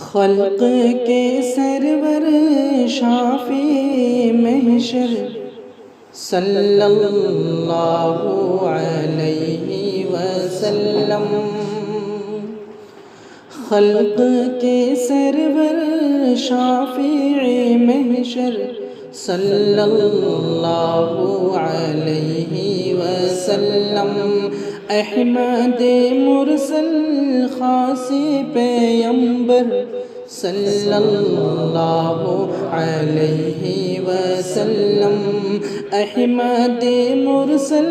خلق کے سرور شافی محشر صلی اللہ علیہ وسلم، خلق کے سرور شافی محشر صلی اللہ علیہ وسلم، احمد مرسل خاص پیغمبر صلی اللہ علیہ وسلم، احمد مرسل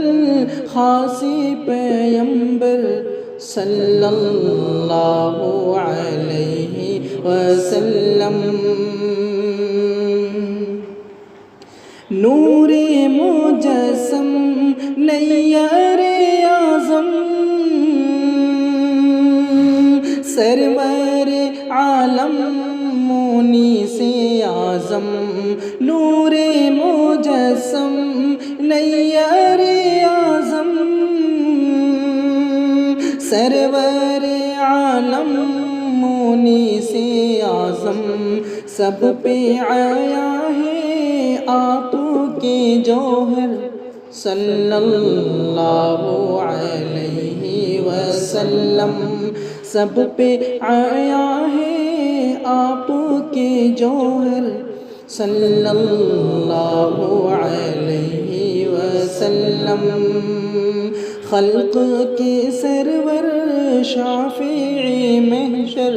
خاص پیغمبر صلی اللہ علیہ وسلم، نور مجسم نیر اعظم سرور عالم مونس اعظم، نور مجسم نیر اعظم سرور عالم مونس اعظم، سب پہ آیا ہے آپ کے جوہر صلی اللہ علیہ وسلم، سب پہ آیا ہے آپ کے جوہر صلی اللہ علیہ وسلم، خلق کے سرور شافع محشر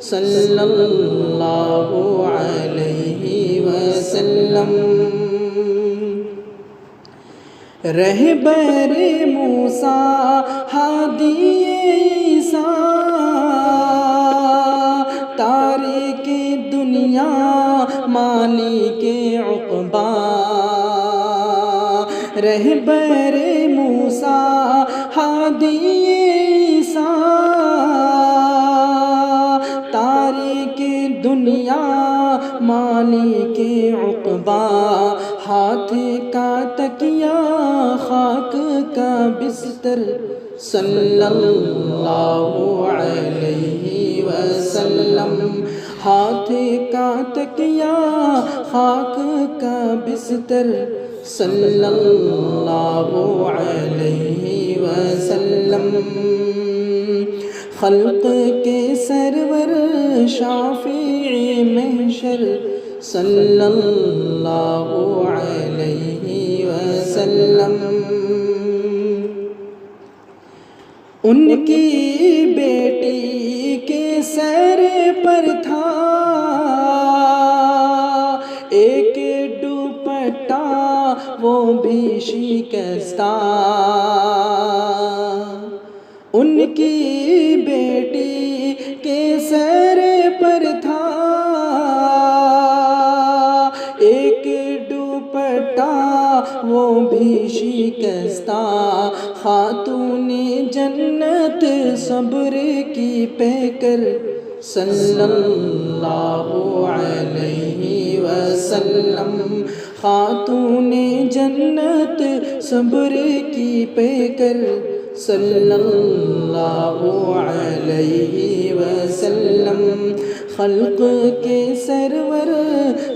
صلی اللہ علیہ وسلم، رہبر موسیٰ ہادی عیسیٰ تارک دنیا مالک عقبیٰ، رہبر موسیٰ ہادی عیسیٰ تارک دنیا مالک عقبیٰ، ہاتھ کا تکیہ خاک کا بستر صلی اللہ علیہ وسلم، ہاتھ کا تکیہ خاک کا بستر صلی اللہ علیہ وسلم، خلق کے سرور شافع محشر صلی اللہ علیہ وسلم، ان کی بیٹی کے سر پر تھا ایک دوپٹہ وہ بھی شکستہ، ان کی بیٹی کے سر پر تھا ایک دوپٹہ وہ بھی شکستہ، خاتون جنت صبر کی پیکر صلی اللہ علیہ وسلم، خاتون جنت صبر کی پیکر صلی اللہ علیہ وسلم، خلق کے سرور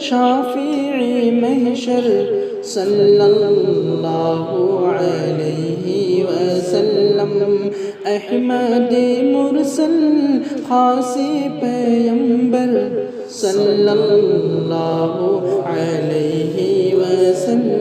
شافع محشر صلی اللہ علیہ وسلم، احمد مرسل خاص پیغمبر صلی اللہ علیہ وسلم۔